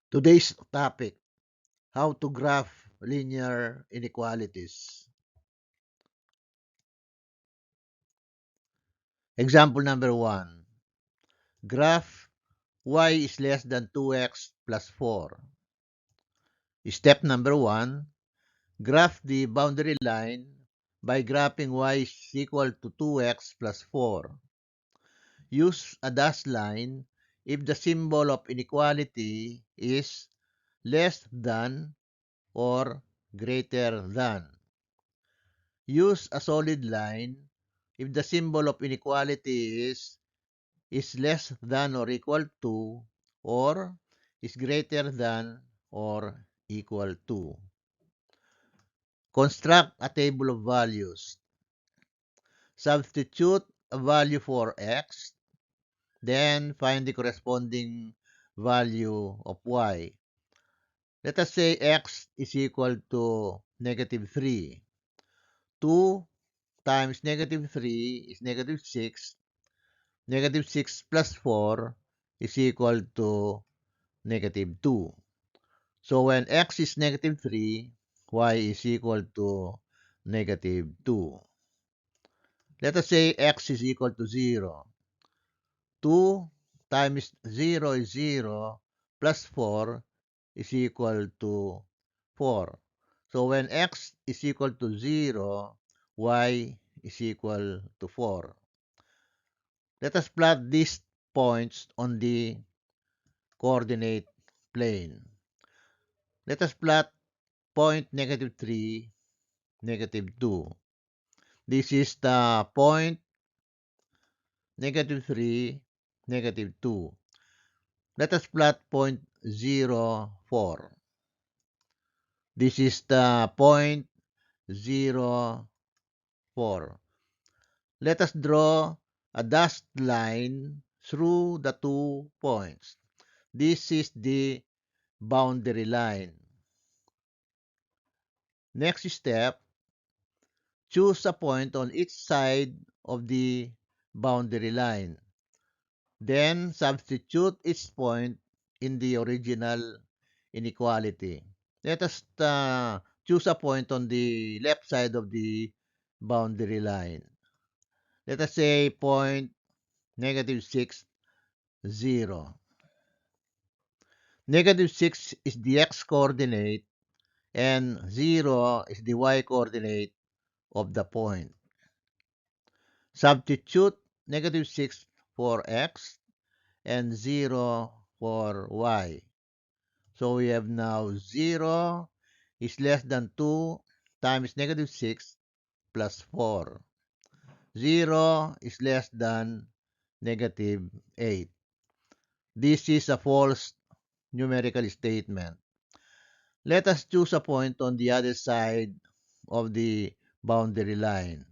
Today's topic, how to graph linear inequalities. Example number 1. Graph y is less than 2x plus 4. Step number 1. Graph the boundary line by graphing y is equal to 2x plus 4. Use a dashed line if the symbol of inequality is less than or greater than. Use a solid line if the symbol of inequality is less than or equal to or is greater than or equal to. Construct a table of values. Substitute a value for x, then find the corresponding value of y. Let us say x is equal to negative 3. 2 times negative 3 is negative 6. Negative 6 plus 4 is equal to negative 2. So when x is negative 3, y is equal to negative 2. Let us say x is equal to 0. 2 times 0 is 0 plus 4 is equal to 4. So when x is equal to 0, y is equal to 4. Let us plot these points on the coordinate plane. Let us plot point negative 3, negative 2. This is the point negative 3, negative 2. Let us plot point 0, 4. This is the point 0, 4. Let us draw a dashed line through the 2 points. This is the boundary line. Next step, choose a point on each side of the boundary line. Then substitute each point in the original inequality. Let us choose a point on the left side of the boundary line. Let us say point negative 6, 0. Negative 6 is the x-coordinate and 0 is the y-coordinate of the point. Substitute negative 6 for x and 0 for y. So we have now 0 is less than 2 times negative 6 plus 4. 0 is less than negative 8. This is a false numerical statement. Let us choose a point on the other side of the boundary line.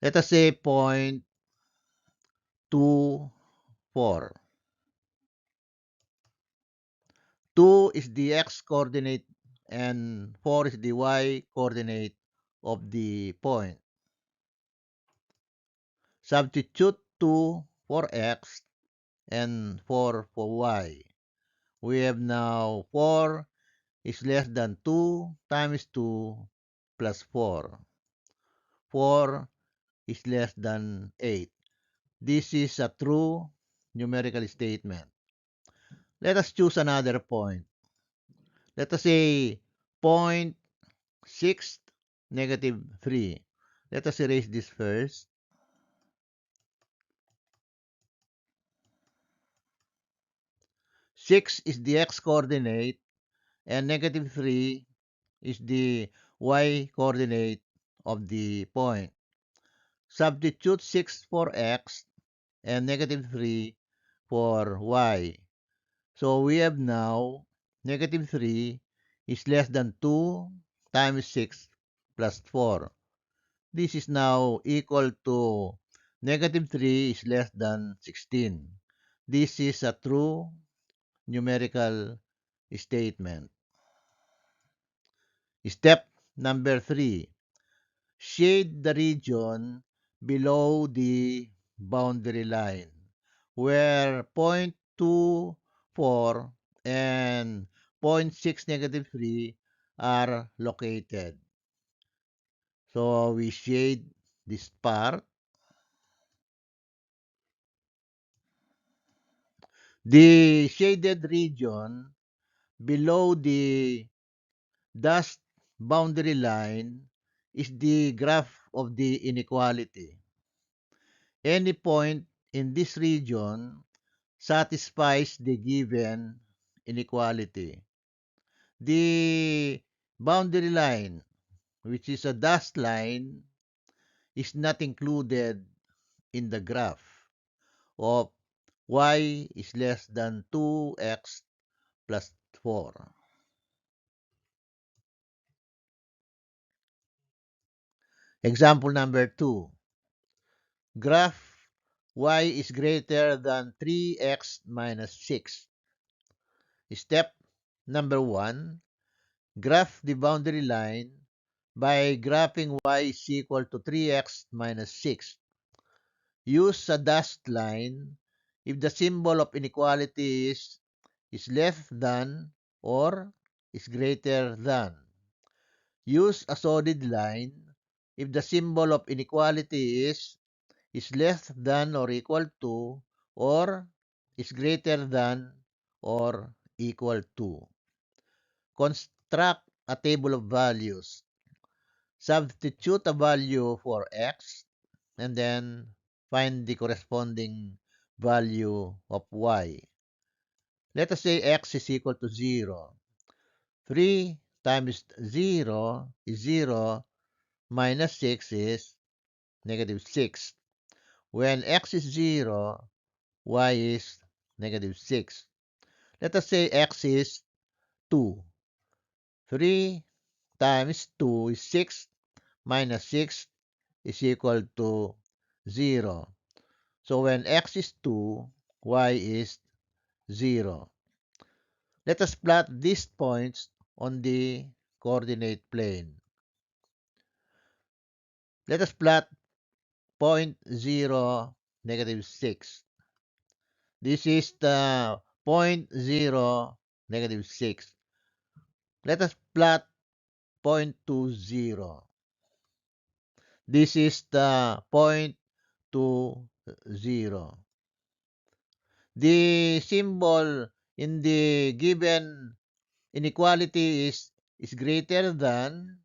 Let us say point 2, 4. 2 is the x-coordinate and 4 is the y-coordinate of the point. Substitute 2 for x and 4 for y. We have now 4 is less than 2 times 2 plus 4. 4 is less than 8. This is a true numerical statement. Let us choose another point. Let us say point 6, negative 3. Let us erase this first. 6 is the x-coordinate and negative 3 is the y-coordinate of the point. Substitute 6 for x and negative 3 for y. So we have now negative 3 is less than 2 times 6 plus 4. This is now equal to negative 3 is less than 16. This is a true numerical statement. Step number 3. Shade the region below the boundary line where point 2, 4 and 0.6, -3 are located. So we shade this part. The shaded region below the dashed boundary line is the graph of the inequality. Any point in this region satisfies the given inequality. The boundary line, which is a dashed line, is not included in the graph of y is less than 2x plus 4. Example number 2. Graph y is greater than 3x minus 6. Step number 1. Graph the boundary line by graphing y is equal to 3x minus 6. Use a dashed line if the symbol of inequality is less than or is greater than. Use a solid line if the symbol of inequality is less than or equal to or is greater than or equal to. Construct a table of values. Substitute a value for x and then find the corresponding value of y. Let us say x is equal to 0. 3 times 0 is 0 minus 6 is -6. When x is 0, y is -6. Let us say x is 2. 3 times 2 is 6 minus 6 is equal to 0. So when x is 2, y is 0. Let us plot these points on the coordinate plane. Let us plot point 0, -6. This is the point 0, -6. Let us plot point 2, 0. This is the point 2, 0. The symbol in the given inequality is greater than,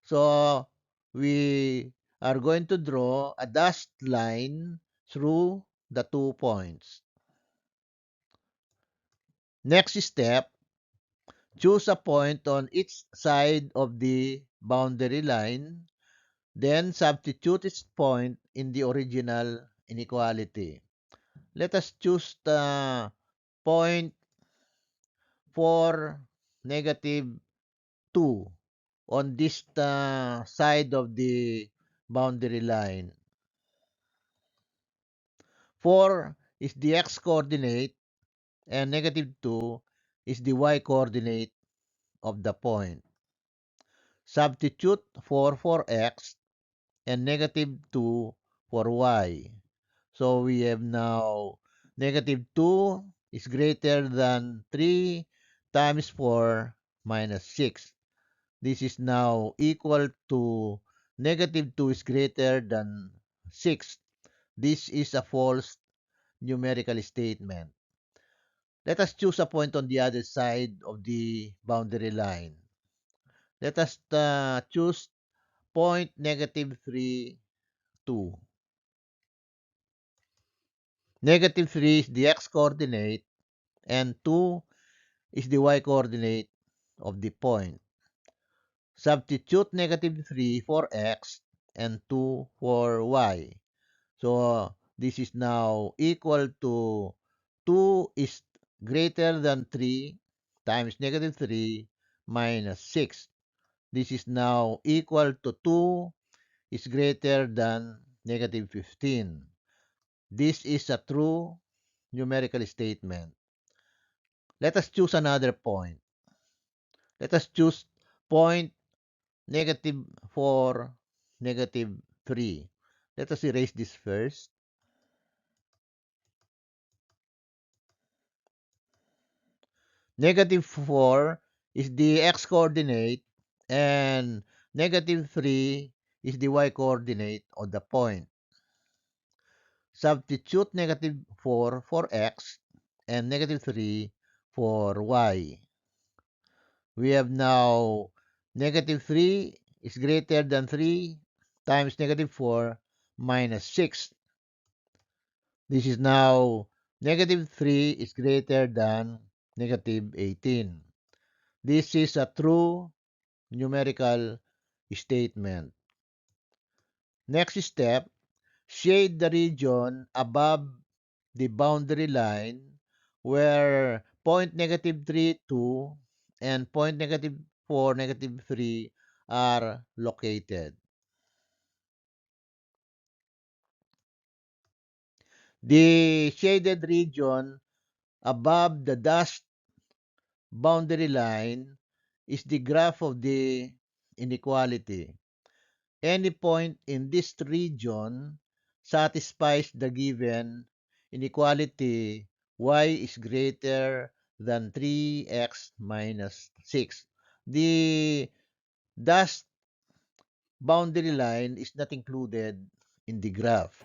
so we are going to draw a dashed line through the 2 points. Next step, choose a point on each side of the boundary line, then substitute its point in the original inequality. Let us choose the point 4, -2 on this side of the boundary line. 4 is the x-coordinate and -2 is the y-coordinate of the point. Substitute 4 for x and -2 for y. So we have now -2 is greater than 3 times 4 minus 6. This is now equal to -2 is greater than 6. This is a false numerical statement. Let us choose a point on the other side of the boundary line. Let us choose point -3, 2. -3 is the x-coordinate and 2 is the y-coordinate of the point. Substitute -3 for x and 2 for y. So this is now equal to 2 is greater than 3 times -3 minus 6. This is now equal to 2 is greater than -15. This is a true numerical statement. Let us choose another point. Let us choose point -4, -3. Let us erase this first. Negative 4 is the x-coordinate and negative 3 is the y-coordinate of the point. Substitute negative 4 for x and negative 3 for y. We have now negative 3 is greater than 3 times negative 4 minus 6. This is now negative 3 is greater than negative 18. This is a true numerical statement. Next step, shade the region above the boundary line where point negative 3, 2 and point negative 4, negative 3 are located. The shaded region above the dashed boundary line is the graph of the inequality. Any point in this region satisfies the given inequality y is greater than 3x minus 6. The dashed boundary line is not included in the graph.